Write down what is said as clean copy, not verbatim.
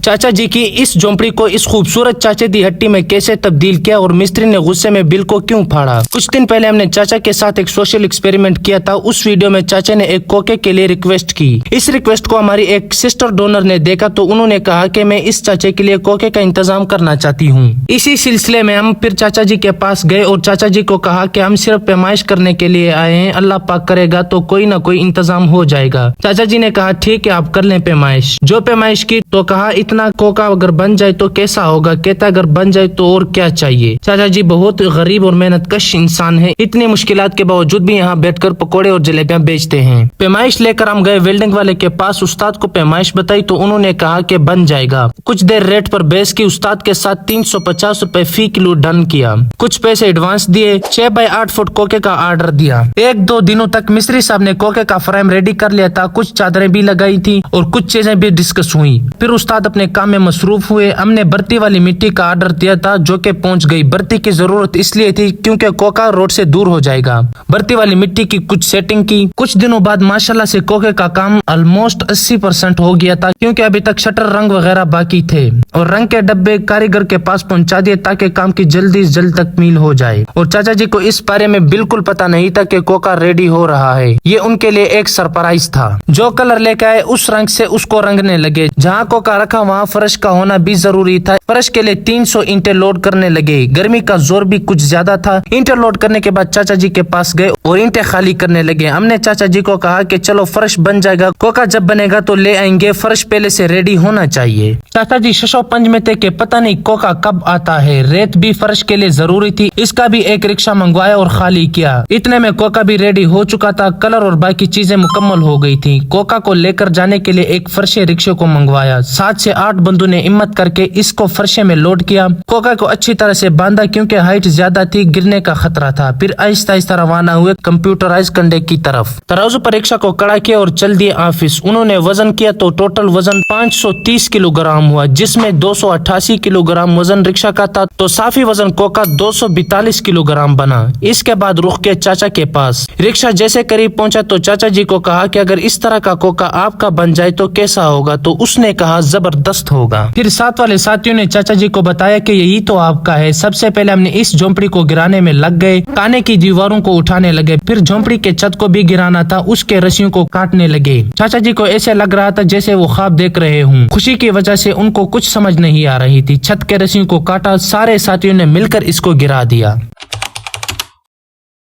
चाचा जी की इस झोंपड़ी को इस खूबसूरत चाचे दी हट्टी में कैसे तब्दील किया और मिस्त्री ने गुस्से में बिल को क्यों फाड़ा। कुछ दिन पहले हमने चाचा के साथ एक सोशल एक्सपेरिमेंट किया था। उस वीडियो में चाचा ने एक कोके के लिए रिक्वेस्ट की। इस रिक्वेस्ट को हमारी एक सिस्टर डोनर ने देखा तो उन्होंने कहा कि मैं इस चाचे के लिए कोके का इंतजाम करना चाहती हूँ। इसी सिलसिले में हम फिर चाचा जी के पास गए और चाचा जी को कहा कि हम सिर्फ पैमाइश करने के लिए आए हैं, अल्लाह पाक करेगा तो कोई ना कोई इंतजाम हो जाएगा। चाचा जी ने कहा ठीक है आप कर लें पैमाइश। जो पैमाइश की तो कहा इतना कोका अगर बन जाए तो कैसा होगा। कहता अगर बन जाए तो और क्या चाहिए। चाचा जी बहुत गरीब और मेहनतकश इंसान है, इतनी मुश्किलात के बावजूद भी यहाँ बैठकर पकौड़े और जलेबियाँ बेचते हैं। पैमाइश लेकर हम गए वेल्डिंग वाले के पास, उस्ताद को पैमाइश बताई तो उन्होंने कहा कि बन जाएगा। कुछ देर रेट पर बहस की, उस्ताद के साथ 350 रुपए फी किलो डन किया। कुछ पैसे एडवांस दिए, 6 बाई 8 फुट कोके का ऑर्डर दिया। 1-2 दिनों तक मिस्त्री साहब ने कोके का फ्रेम रेडी कर लिया था। कुछ चादरें भी लगाई थी और कुछ चीजें भी डिस्कस हुई। फिर उस्ताद अपने काम में मसरूफ हुए। हमने बर्ती वाली मिट्टी का ऑर्डर दिया था जो कि पहुंच गई। बर्ती की जरूरत इसलिए थी क्योंकि कोका रोड से दूर हो जाएगा। बर्ती वाली मिट्टी की कुछ सेटिंग की। कुछ दिनों बाद माशाल्लाह से कोके का काम ऑलमोस्ट 80% हो गया था क्योंकि अभी तक शटर रंग वगैरह बाकी थे और रंग के डब्बे कारीगर के पास पहुंचा दिए ताकि काम की जल्दी से जल्द तकमील हो जाए। और चाचा जी को इस बारे में बिल्कुल पता नहीं था कि कोका रेडी हो रहा है। ये उनके लिए एक सरप्राइज था। जो कलर लेके आए उस रंग से उसको रंगने लगे। जहाँ कोका रखा वहाँ फर्श का होना भी जरूरी था। फर्श के लिए 300 ईंटें लोड करने लगे। गर्मी का जोर भी कुछ ज्यादा था। ईंटें लोड करने के बाद चाचा जी के पास गए और ईंटें खाली करने लगे। हमने चाचा जी को कहा कि चलो फर्श बन जाएगा, कोका जब बनेगा तो ले आएंगे, फर्श पहले से रेडी होना चाहिए। चाचा जी शशोपंज में थे कि पता नहीं कोका कब आता है। रेत भी फर्श के लिए जरूरी थी, इसका भी एक रिक्शा मंगवाया और खाली किया। इतने में कोका भी रेडी हो चुका था। कलर और बाकी चीजें मुकम्मल हो गई थी। कोका को लेकर जाने के लिए एक फर्शे रिक्शे को मंगवाया। 7 से 8 बंदों ने हिम्मत करके इसको फर्शे में लोड किया। कोका को अच्छी तरह से बांधा क्योंकि हाइट ज्यादा थी, गिरने का खतरा था। फिर आहिस्ता आहिस्ता रवाना हुए कंप्यूटराइज कंडे की तरफ। तराजू पर रिक्शा को कड़ा किया और चल दिए ऑफिस। उन्होंने वजन किया तो टोटल वजन 530 किलोग्राम हुआ, जिसमें 288 किलोग्राम वजन रिक्शा का था तो साफी वजन कोका 242 किलोग्राम बना। इसके बाद रुख के चाचा के पास। रिक्शा जैसे करीब पहुंचा तो चाचा जी को कहा कि अगर इस तरह का कोका आपका बन जाए तो कैसा होगा। तो उसने कहा जबरदस्त होगा। फिर साथ वाले साथियों ने चाचा जी को बताया कि यही तो आपका है। सबसे पहले हमने इस झोंपड़ी को गिराने में लग गए। खाने की दीवारों को उठाने लगे, फिर झोंपड़ी के छत को भी गिराना था, उसके रस्सियों को काटने लगे। चाचा जी को ऐसे लग रहा था जैसे वो ख्वाब देख रहे हूँ। खुशी की वजह से उनको कुछ समझ नहीं आ रही थी। छत के रस्सियों को काटा, सारे साथियों ने मिलकर इसको गिरा दिया।